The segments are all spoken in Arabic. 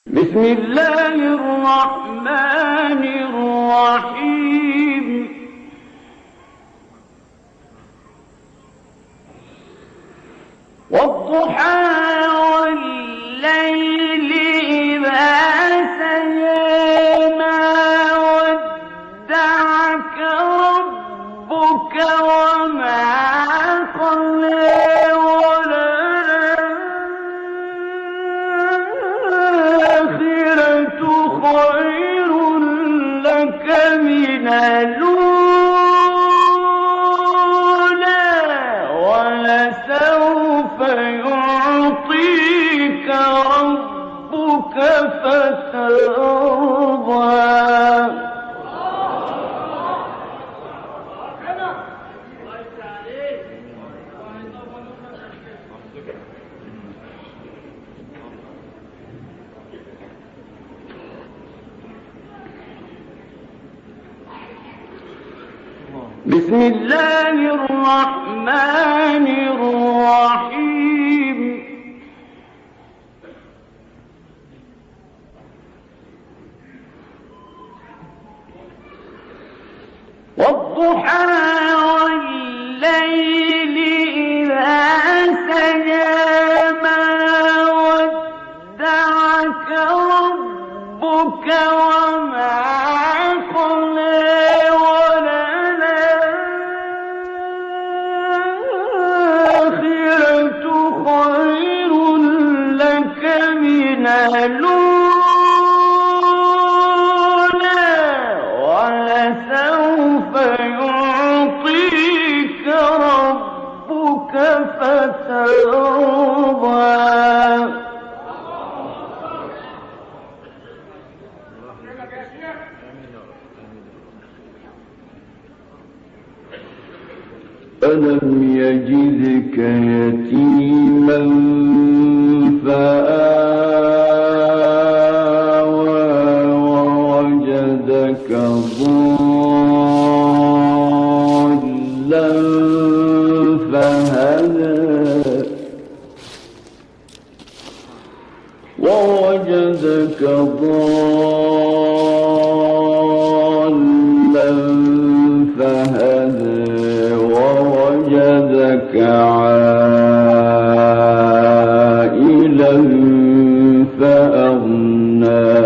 بسم الله الرحمن الرحيم. والضحى والليل إذا سجى ما ودعك ربك وما قلى خير لك من الأولى ولسوف يعطيك ربك فترضى. بسم الله الرحمن الرحيم. والضحى والليل إذا سجى ما ودعك ربك وما قلى خير لك من الأولى ولسوف يعطيك ربك فترضى. ألم يجدك يتيما فآوى ووجدك ضالا فهدى ووجدك ضالا فهدى ووجدك عائلا فأغنى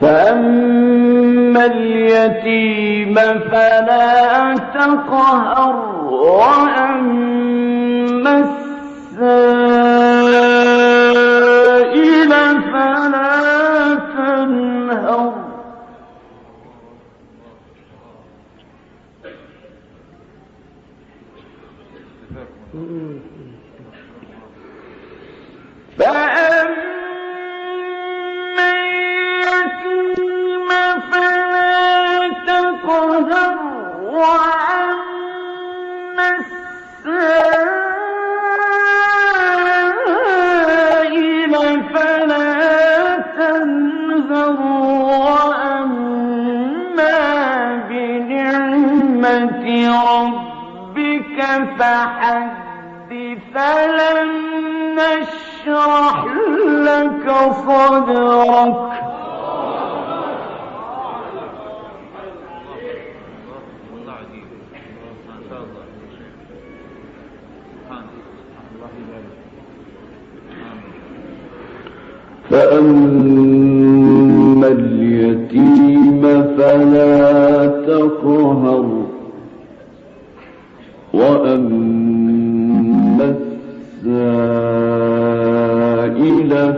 فأما اليتيم فلا تقهر وأما السائل فلا تنهر. فأما اليتيم فلا تقهر وأما السائل فلا تنهر وأما بنعمة ربك فحدث. ألم نشرح لك صدرك فأما اليتيم فلا تقهر وأما السائل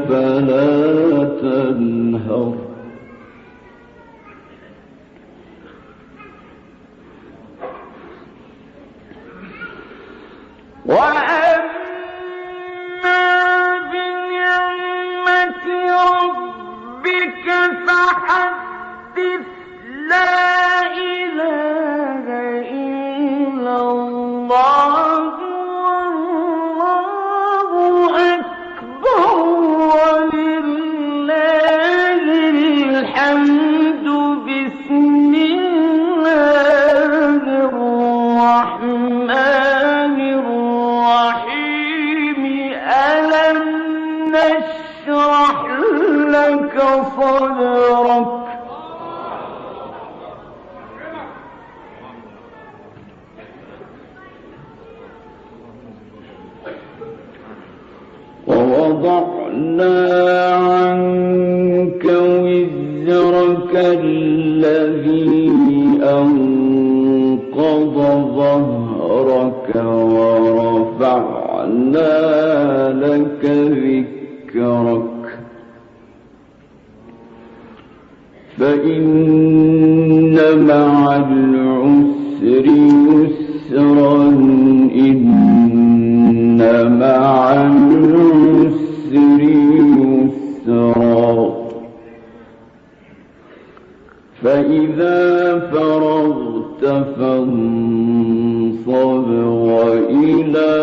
فلا تنهر. وأما بنعمة ربك فحدث. لا إله إلا الله والله أكبر ولله الحمد. بسم الله الرحمن لك صدرك ووضعنا عنك وزرك الذي أنقض ظهرك ورفعنا لك ذكرك فإن مع العسر يسرا إن مع العسر يسرا فإذا فرغت فانصب وإلى